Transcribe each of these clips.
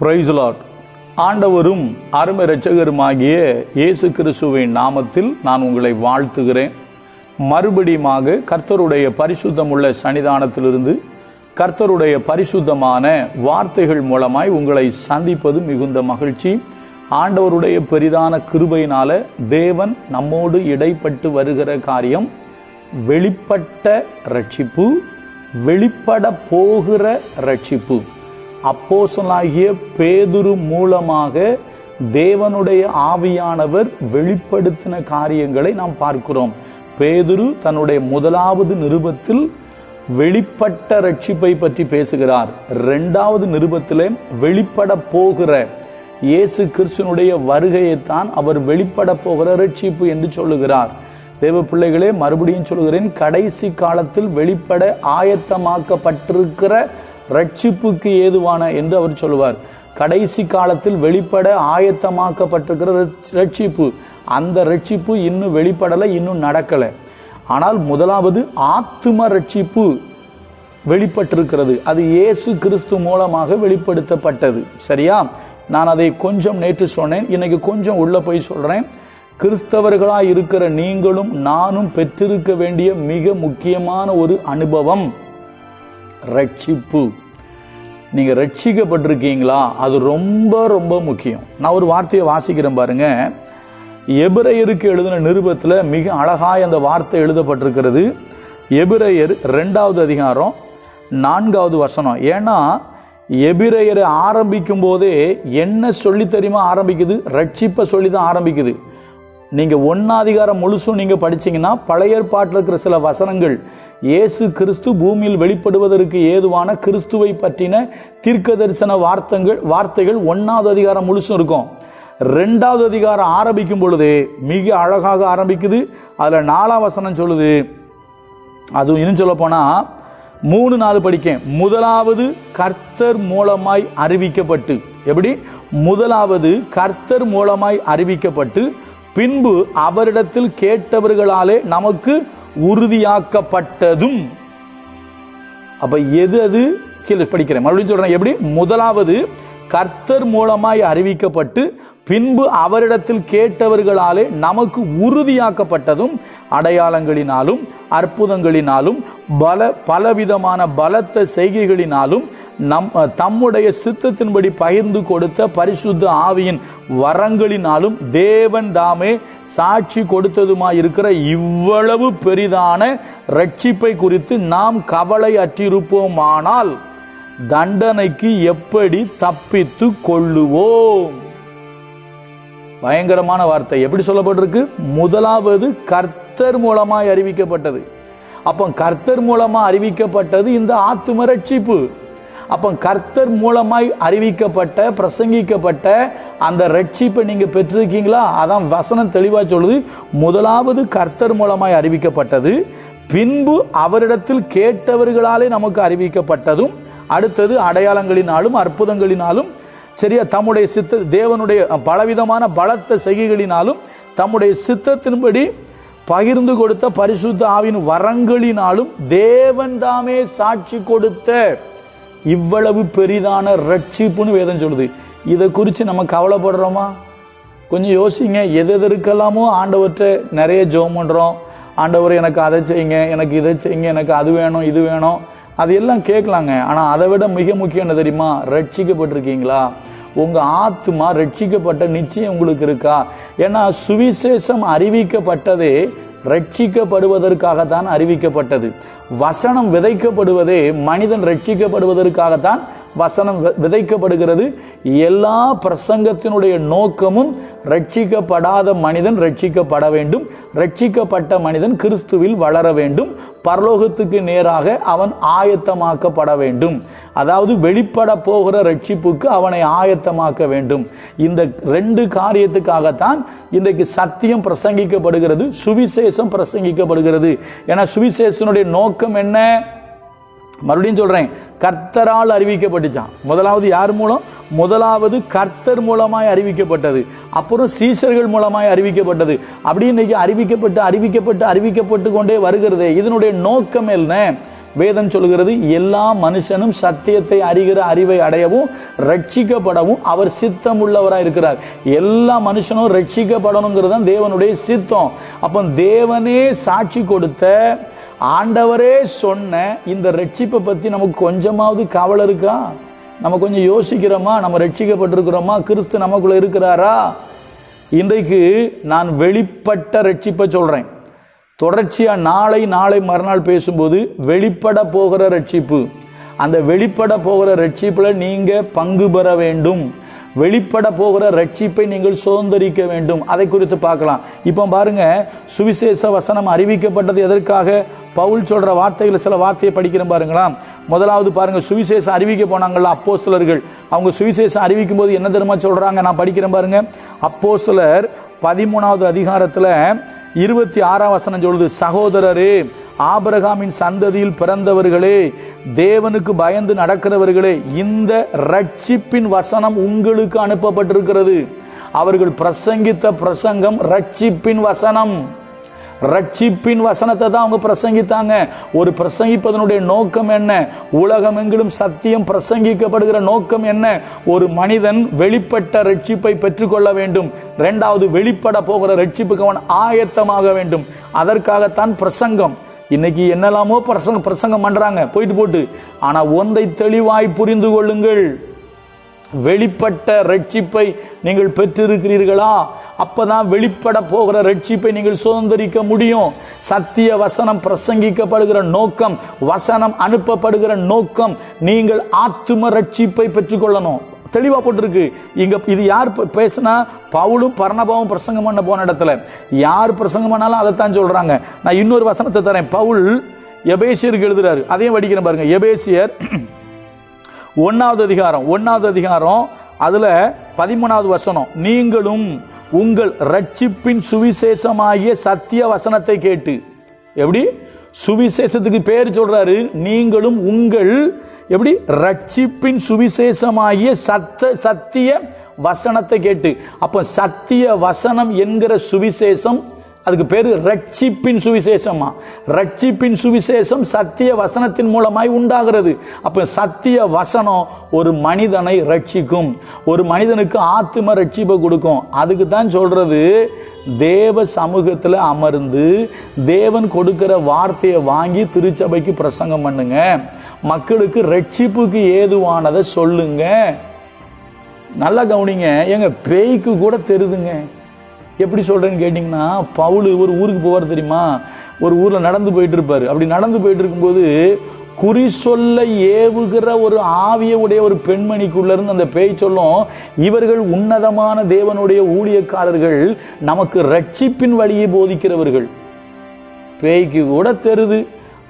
Praise the Lord. ஆண்டவரும் அருமை இரட்சகருமாகிய இயேசு கிறிஸ்துவின் நாமத்தில் நான் உங்களை வாழ்த்துகிறேன். மறுபடியுமாக கர்த்தருடைய பரிசுத்தமுள்ள சன்னிதானத்திலிருந்து கர்த்தருடைய பரிசுத்தமான வார்த்தைகள் மூலமாய் உங்களை சந்திப்பது மிகுந்த மகிழ்ச்சி. ஆண்டவருடைய பெரிதான கிருபையினால தேவன் நம்மோடு இடைப்பட்டு வருகிற காரியம் வெளிப்பட்ட ரட்சிப்பு, வெளிப்பட போகிற ரட்சிப்பு. அப்போஸ்தலனாகிய பேதுரு மூலமாக தேவனுடைய ஆவியானவர் வெளிப்படுத்தின காரியங்களை நாம் பார்க்கிறோம். பேதுரு தன்னுடைய முதலாவது நிருபத்தில் வெளிப்பட்ட ரட்சிப்பை பற்றி பேசுகிறார். இரண்டாவது நிருபத்திலே வெளிப்பட போகிற இயேசு கிறிஸ்துவினுடைய வருகையைத்தான் அவர் வெளிப்பட போகிற ரட்சிப்பு என்று சொல்லுகிறார். தேவ பிள்ளைகளே, மறுபடியும் சொல்கிறேன், கடைசி காலத்தில் வெளிப்பட ஆயத்தமாக்கப்பட்டிருக்கிற ரட்சிப்புக்கு ஏதுவான என்று அவர் சொல்லுவார். கடைசி காலத்தில் வெளிப்பட ஆயத்தமாக்கப்பட்டிருக்கிற ரட்சிப்பு, அந்த ரட்சிப்பு இன்னும் வெளிப்படலை, இன்னும் நடக்கலை. ஆனால் முதலாவது ஆத்தும ரட்சிப்பு வெளிப்பட்டிருக்கிறது. அது இயேசு கிறிஸ்து மூலமாக வெளிப்படுத்தப்பட்டது. சரியா? நான் அதை கொஞ்சம் நேற்று சொன்னேன், இன்னைக்கு கொஞ்சம் உள்ள போய் சொல்றேன். கிறிஸ்தவர்களாய் இருக்கிற நீங்களும் நானும் பெற்றிருக்க வேண்டிய மிக முக்கியமான ஒரு அனுபவம் ரட்சிப்பு. நீங்க ரட்சிக்கப்பட்டிருக்கீங்களா? அது ரொம்ப ரொம்ப முக்கியம். நான் ஒரு வார்த்தையை வாசிக்கிறேன் பாருங்க. எபிரேயருக்கு எழுதின நிருபத்தில் மிக அழகாய் அந்த வார்த்தை எழுதப்பட்டிருக்கிறது. எபிரேயர் 2வது அதிகாரம் 4வது வசனம். ஏன்னா எபிரேயரை ஆரம்பிக்கும் போதே என்ன சொல்லி தெரியுமா ஆரம்பிக்குது? ரட்சிப்பை சொல்லி தான் ஆரம்பிக்குது. நீங்க 1 அதிகாரம் முழுசும் நீங்க படிச்சீங்கன்னா பழைய ஏற்பாட்டில் இருக்கிற சில வசனங்கள் இயேசு கிறிஸ்து பூமியில் வெளிப்படுவதற்கு ஏதுவான கிறிஸ்துவை பற்றின தீர்க்க தரிசன வார்த்தைகள் 1வது அதிகாரம் முழுசும் இருக்கும். 2வது அதிகாரம் ஆரம்பிக்கும் பொழுதே மிக அழகாக ஆரம்பிக்குது. அதுல 4ஆம் வசனம் சொல்லுது. அதுவும் இன்னும் சொல்ல போனா 3-4 படிக்கேன். முதலாவது கர்த்தர் மூலமாய் அறிவிக்கப்பட்டு, எப்படி? முதலாவது கர்த்தர் மூலமாய் அறிவிக்கப்பட்டு பின்பு அவரிடத்தில் கேட்டவர்களாலே நமக்கு உறுதியாக்கப்பட்டதும். அப்ப எது கீழே படிக்கிறேன், மறுபடியும் சொல்றேன். எப்படி? முதலாவது கர்த்தர் மூலமாய் அறிவிக்கப்பட்டு பின்பு அவரிடத்தில் கேட்டவர்களாலே நமக்கு உறுதியாக்கப்பட்டதும் அடையாளங்களினாலும் அற்புதங்களினாலும் பலவிதமான பலத்த செய்கைகளினாலும் தம்முடைய சித்தத்தின்படி பகிர்ந்து கொடுத்த பரிசுத்த ஆவியின் வரங்களினாலும் தேவன் தாமே சாட்சி கொடுத்ததுமாயிருக்கிற இவ்வளவு பெரிதான ரட்சிப்பை குறித்து நாம் கவலை அற்றிருப்போமானால் தண்டனைக்கு எப்படி தப்பித்து கொள்ளுவோம்? பயங்கரமான வார்த்தை. எப்படி சொல்லப்பட்டிருக்கு? முதலாவது கர்த்தர் மூலமாய் அறிவிக்கப்பட்டது. அப்போ கர்த்தர் மூலமா அறிவிக்கப்பட்டது இந்த ஆத்தும ரட்சிப்பு. அப்போ கர்த்தர் மூலமாய் அறிவிக்கப்பட்ட பிரசங்கிக்கப்பட்ட அந்த ரட்சிப்பை நீங்க பெற்றிருக்கீங்களா? அதான் வசனம் தெளிவா சொல்லுது. முதலாவது கர்த்தர் மூலமாய் அறிவிக்கப்பட்டது, பின்பு அவரிடத்தில் கேட்டவர்களாலே நமக்கு அறிவிக்கப்பட்டதும், அடுத்தது அடையாளங்களினாலும் அற்புதங்களினாலும், சரியா, தம்முடைய தேவனுடைய பலவிதமான பலத்த செய்கைகளினாலும் தம்முடைய சித்தத்தின்படி பகிர்ந்து கொடுத்த பரிசுத்த ஆவியின் வரங்களினாலும் தேவன் தாமே சாட்சி கொடுத்த இவ்வளவு பெரிதான ரட்சிப்புன்னு வேதம் சொல்லுது. இதை குறித்து நம்ம கவலைப்படுறோமா? கொஞ்சம் யோசிங்க. எதற்கெல்லாமோ ஆண்டவர்கிட்ட நிறைய ஜெபம் பண்றோம். ஆண்டவர் எனக்கு அதை செய்யுங்க, எனக்கு இதை செய்யுங்க, எனக்கு அது வேணும், இது வேணும், அது எல்லாம் கேட்கலாங்க. ஆனா அதை விட மிக முக்கியம் என்ன தெரியுமா? ரட்சிக்கப்பட்டிருக்கீங்களா? உங்க ஆத்மா ரட்சிக்கப்பட்ட நிச்சயம் உங்களுக்கு இருக்கா? ஏன்னா சுவிசேஷம் அறிவிக்கப்பட்டதே ரட்சிக்கப்படுவதற்காகத்தான் அறிவிக்கப்பட்டது. வசனம் விதைக்கப்படுவதே மனிதன் ரட்சிக்கப்படுவதற்காகத்தான் வசனம் விதைக்கப்படுகிறது. எல்லா பிரசங்கத்தினுடைய நோக்கமும் ரட்சிக்கப்படாத மனிதன் ரட்சிக்கப்பட வேண்டும், ரட்சிக்கப்பட்ட மனிதன் கிறிஸ்துவில் வளர வேண்டும், பரலோகத்துக்கு நேராக அவன் ஆயத்தமாக்கப்பட வேண்டும். அதாவது வெளிப்பட போகிற ரட்சிப்புக்கு அவனை ஆயத்தமாக்க வேண்டும். இந்த 2 காரியத்துக்காகத்தான் இன்றைக்கு சத்தியம் பிரசங்கிக்கப்படுகிறது, சுவிசேஷம் பிரசங்கிக்கப்படுகிறது. ஏன்னா சுவிசேஷனுடைய நோக்கம் என்ன? மறுபடியும் சொல்றேன், கர்த்தரால் அறிவிக்கப்பட்டுச்சான். முதலாவது யார் மூலம்? முதலாவது கர்த்தர் மூலமாய் அறிவிக்கப்பட்டது, அப்புறம் சீஷர்கள் மூலமாய் அறிவிக்கப்பட்டது. அப்படி இன்னைக்கு அறிவிக்கப்பட்டு கொண்டே வருகிறது. இதனுடைய நோக்கம் என்ன? வேதம் சொல்கிறது எல்லா மனுஷனும் சத்தியத்தை அறிகிற அறிவை அடையவும் ரட்சிக்கப்படவும் அவர் சித்தம் உள்ளவராக இருக்கிறார். எல்லா மனுஷனும் ரட்சிக்கப்படணுங்கிறது தான் தேவனுடைய சித்தம். அப்போ தேவனே சாட்சி கொடுத்த, ஆண்டவரே சொன்ன இந்த ரட்சிப்பை பற்றி நமக்கு கொஞ்சமாவது கவலை இருக்கா? நம்ம கொஞ்சம் யோசிக்கிறோமா? நம்ம ரட்சிக்கப்பட்டிருக்கிறோமா? கிறிஸ்து நமக்குள்ள இருக்கிறாரா? இன்றைக்கு நான் வெளிப்பட்ட ரட்சிப்பை சொல்றேன். தொடர்ச்சியா நாளை மறுநாள் பேசும்போது வெளிப்பட போகிற ரட்சிப்பு, அந்த வெளிப்பட போகிற ரட்சிப்புல நீங்க பங்கு பெற வேண்டும். வெளிப்பட போகிற ரட்சிப்பை நீங்கள் சுதந்திரிக்க வேண்டும். அதை குறித்து பார்க்கலாம். இப்போ பாருங்க, சுவிசேஷ வசனம் அறிவிக்கப்பட்டது எதற்காக? பவுல் சொல்ற வார்த்தைகள் சில வார்த்தையை படிக்கிறேன் பாருங்களா. முதலாவது பாருங்க, சுவிசேஷம் அறிவிக்க போனாங்கல்ல அப்போஸ்தலர்கள், அவங்க சுவிசேஷம் அறிவிக்கும் போது என்ன தெரியுமா சொல்றாங்க? நான் படிக்கிறேன் பாருங்க. அப்போஸ்தலர் 13வது அதிகாரத்துல 26ஆம் வசனம் சொல்லுது, சகோதரரே, ஆபிரகாமின் சந்ததியில் பிறந்தவர்களே, தேவனுக்கு பயந்து நடக்கிறவர்களே, இந்த ரட்சிப்பின் வசனம் உங்களுக்கு அனுப்பப்பட்டிருக்கிறது. அவர்கள் பிரசங்கித்த பிரசங்கம் ரட்சிப்பின் வசனம். ரட்சிப்பின் வசனத்தை தான் அவங்க பிரசங்கித்தாங்க. ஒரு பிரசங்கிப்பதனுடைய நோக்கம் என்ன? உலகமெங்கிலும் சத்தியம் பிரசங்கிக்கப்படுகிற நோக்கம் என்ன? ஒரு மனிதன் வெளிப்பட்ட ரட்சிப்பை பெற்றுக்கொள்ள வேண்டும். இரண்டாவது, வெளிப்பட போகிற ரட்சிப்புக்கு அவன் ஆயத்தமாக வேண்டும். அதற்காகத்தான் பிரசங்கம். இன்னைக்கு என்னெல்லாமோ பிரசங்கம் பண்றாங்க போட்டு. ஆனா ஒன்றை தெளிவாய் புரிந்து கொள்ளுங்கள், வெளிப்பட்ட ரட்சிப்பை நீங்கள் பெற்றிருக்கிறீர்களா? அப்பதான் வெளிப்பட போகிற ரட்சிப்பை நீங்கள் சுதந்திரிக்க முடியும். சத்திய வசனம் பிரசங்கிக்கப்படுகிற நோக்கம், வசனம் அனுப்பப்படுகிற நோக்கம், நீங்கள் ஆத்தும ரட்சிப்பை பெற்றுக்கொள்ளணும். தெளிவா போட்டிருக்கு இங்க. இது யார் பேசினா? பவுலும் பர்னபாவும் பிரசங்கம் பண்ண போன இடத்துல யார் பிரசங்கம் பண்ணாலும் அதைத்தான் சொல்றாங்க. நான் இன்னொரு வசனத்தை தரேன். பவுல் எபேசியருக்கு எழுதுறாரு, அதையும் படிக்கிறேன் பாருங்க. எபேசியர் 1வது அதிகாரம் அதுல 13வது வசனம், நீங்களும் உங்கள் ரட்சிப்பின் சுவிசேஷமாகிய சத்திய வசனத்தை கேட்டு. எப்படி சுவிசேஷத்துக்கு பேர் சொல்றாரு? நீங்களும் உங்கள் எப்படி ரட்சிப்பின் சுவிசேஷமாகிய சத்திய வசனத்தை கேட்டு. அப்ப சத்திய வசனம் என்கிற சுவிசேஷம், அதுக்கு பேரு ரட்சிப்பின் சுவிசேஷமா. ரட்சிப்பின் சுவிசேஷம் சத்திய வசனத்தின் மூலமாய் உண்டாகிறது. அப்ப சத்திய வசனம் ஒரு மனிதனை ரட்சிக்கும், ஒரு மனிதனுக்கு ஆத்தும ரட்சிப்பை கொடுக்கும். அதுக்கு தான் சொல்றது, தேவ சமூகத்தில் அமர்ந்து தேவன் கொடுக்கிற வார்த்தையை வாங்கி திருச்சபைக்கு பிரசங்கம் பண்ணுங்க, மக்களுக்கு ரட்சிப்புக்கு ஏதுவானதை சொல்லுங்க. நல்லா கவனிங்க. எங்க பேய்க்கு கூட தெரியுதுங்க. எப்படி சொல்றேன்னு கேட்டீங்கன்னா, பவுல் ஒரு ஊருக்கு போவார் தெரியுமா? ஒரு ஊர்ல நடந்து போயிட்டு இருப்பாரு. அப்படி நடந்து போயிட்டு இருக்கும்போது குறி சொல்ல ஏவுகிற ஒரு ஆவிய உடைய ஒரு பெண்மணிக்குள்ள இருந்து அந்த பேய் சொல்லும், இவர்கள் உன்னதமான தேவனுடைய ஊழியக்காரர்கள், நமக்கு ரட்சிப்பின் வழியை போதிக்கிறவர்கள். பேய்க்கு கூட தெரியுது.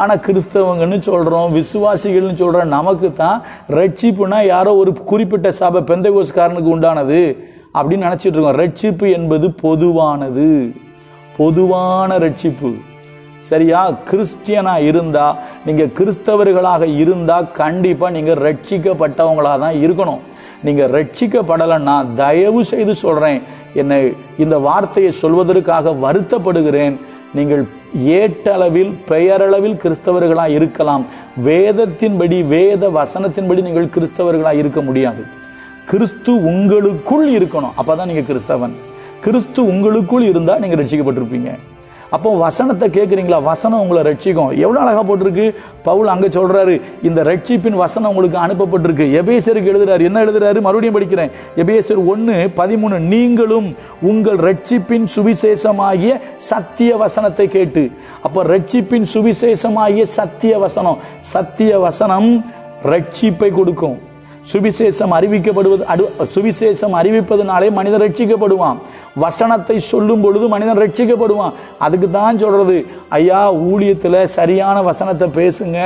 ஆனா கிறிஸ்தவங்கன்னு சொல்றோம், விசுவாசிகள்னு சொல்றோம். நமக்கு தான் ரட்சிப்புனா யாரோ ஒரு குறிப்பிட்ட சபை பெந்தகோஸ்காரனுக்கு உண்டானது அப்படின்னு நினைச்சிட்டு இருக்கோம். ரட்சிப்பு என்பது பொதுவானது, பொதுவான ரட்சிப்பு. சரியா? கிறிஸ்டியனா இருந்தா, நீங்க கிறிஸ்தவர்களாக இருந்தா கண்டிப்பா நீங்க ரட்சிக்கப்பட்டவங்களா தான் இருக்கணும். நீங்க ரட்சிக்கப்படலைன்னா தயவு செய்து சொல்றேன், என்னை இந்த வார்த்தையை சொல்வதற்காக வருத்தப்படுகிறேன். நீங்கள் ஏட்டளவில் பெயரளவில் கிறிஸ்தவர்களா இருக்கலாம், வேதத்தின்படி வேத வசனத்தின்படி நீங்கள் கிறிஸ்தவர்களா இருக்க முடியாது. கிறிஸ்து உங்களுக்குள் இருக்கணும், அப்பதான் நீங்க கிறிஸ்தவன். கிறிஸ்து உங்களுக்குள் இருந்தா நீங்க ரட்சிக்கப்பட்டிருப்பீங்க. அப்போ வசனத்தை கேட்குறீங்களா? வசனம் உங்களை ரட்சிக்கும். எவ்வளவு அழகா போட்டிருக்கு. பவுல் அங்க சொல்றாரு, இந்த ரட்சிப்பின் வசனம் உங்களுக்கு அனுப்பப்பட்டிருக்கு. எபேசியருக்கு எழுதுறாரு. என்ன எழுதுறாரு? மறுபடியும் படிக்கிறேன். எபேசியர் 1:13, நீங்களும் உங்கள் ரட்சிப்பின் சுவிசேஷமாகிய சத்திய வசனத்தை கேட்டு. அப்ப ரட்சிப்பின் சுவிசேஷமாகிய சத்திய வசனம், சத்திய வசனம் ரட்சிப்பை கொடுக்கும். சுவிசேஷம் சுவிசேஷம் அறிவிப்பதனாலே மனிதன் ரட்சிக்கப்படுவான். வசனத்தை சொல்லும் பொழுது மனிதன் ரட்சிக்கப்படுவான். அதுக்கு தான் சொல்றது, ஐயா ஊழியத்துல சரியான வசனத்தை பேசுங்க,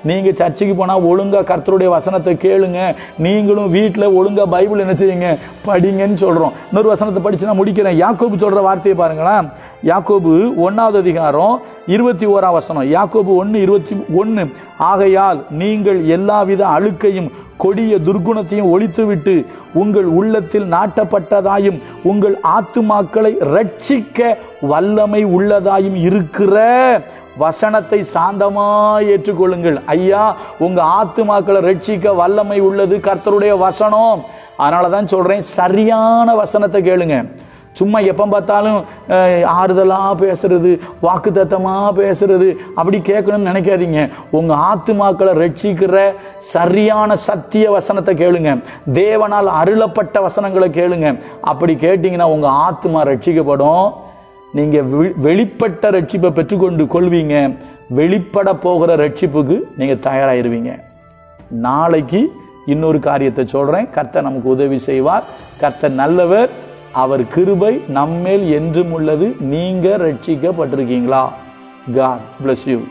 நீங்க சர்ச்சைக்கு போனா ஒழுங்கா கர்த்தருடைய வசனத்தை கேளுங்க, நீங்களும் வீட்டுல ஒழுங்கா பைபிள் என்ன செய்யுங்க, படிங்கன்னு சொல்றோம். இன்னொரு வசனத்தை படிச்சு நான் முடிக்கிறேன். யாக்கோபு சொல்ற வார்த்தையை பாருங்களேன். யாக்கோபு 1:21. யாக்கோபு 1:21, ஆகையால் நீங்கள் எல்லாவித அழுக்கையும் கொடிய துர்குணத்தையும் ஒழித்துவிட்டு உங்கள் உள்ளத்தில் நாட்டப்பட்டதாயும் உங்கள் ஆத்துமாக்களை ரட்சிக்க வல்லமை உள்ளதாயும் இருக்கிற வசனத்தை சாந்தமா ஏற்றுக்கொள்ளுங்கள். ஐயா, உங்க ஆத்துமாக்களை ரட்சிக்க வல்லமை உள்ளது கர்த்தருடைய வசனம். அதனாலதான் சொல்றேன், சரியான வசனத்தை கேளுங்க. சும்மா எப்ப பார்த்தாலும் ஆறுதலா பேசுறது, வாக்குத்தத்தமா பேசுறது அப்படி கேட்கணும்னு நினைக்காதீங்க. உங்க ஆத்துமாக்களை ரட்சிக்கிற சரியான சத்திய வசனத்தை கேளுங்க. தேவனால் அருளப்பட்ட வசனங்களை கேளுங்க. அப்படி கேட்டீங்கன்னா உங்க ஆத்துமா ரட்சிக்கப்படும். நீங்க வெளிப்பட்ட ரட்சிப்பை பெற்றுக்கொண்டு கொள்வீங்க. வெளிப்பட போகிற ரட்சிப்புக்கு நீங்க தயாராயிருவீங்க. நாளைக்கு இன்னொரு காரியத்தை சொல்றேன். கர்த்தர் நமக்கு உதவி செய்வார். கர்த்தர் நல்லவர். அவர் கிருபை நம்மேல் என்றும் உள்ளது. நீங்க ரட்சிக்கப்பட்டிருக்கீங்களா? God bless you.